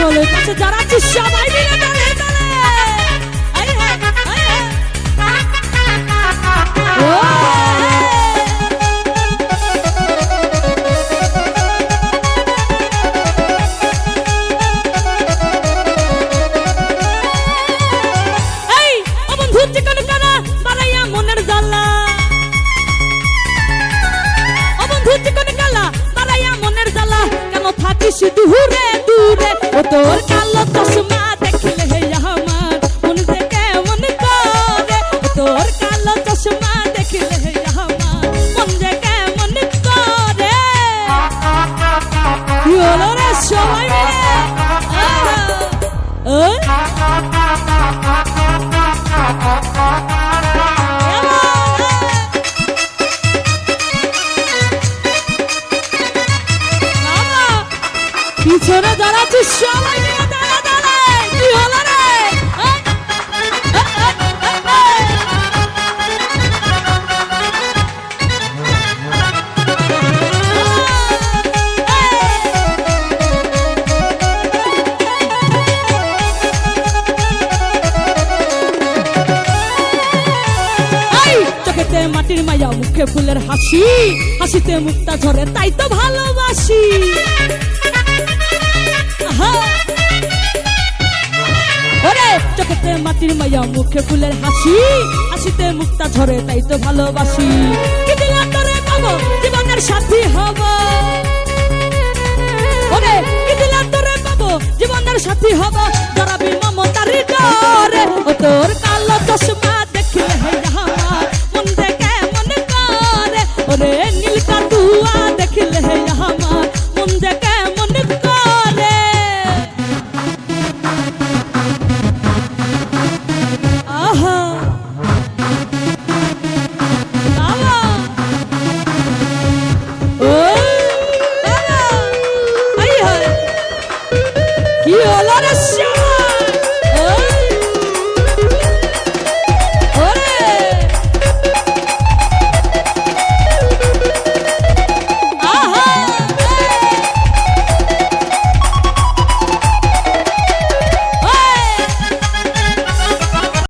বলে কাছে যারা আছে সবাই মিলে তালে তালে আই হ্যাঁ ও এই ও বন্ধু চিকন কানা বাড়াইয়া মনের জ্বালা ও বন্ধু চিকন কালা বাড়াইয়া মনের জ্বালা কেন থাকিস দূরে দূরে ও তোর কালো চশমা দেখলে হে আমার মন যে কেমন করে ও তোর কালো চশমা দেখলে হে আমার মন যে কেমন করে কি হলো রে সবাই মিলে পিছনে দাঁড়াচ্ছি সবাই মিলে দাঁড়া দাঁড়া কি হলো রে চোখেতে মাটির মায়া মুখে ফুলের হাসি হাসিতে মুক্তা ঝরে তাই তো ভালোবাসি ওরে চোখেতে মাটির মায়া মুখে ফুলের হাসি হাসিতে মুক্তা ঝরে তাই তো ভালোবাসি কি দিলা তোরে পাবো জীবনের সাথী হব ওরে কি দিলা তোরে পাবো জীবনের সাথী হব জড়াবি মমতার ডরে ও তোর কালো চশমা দেখলে হে আমার মন যে কেমন করে ওরে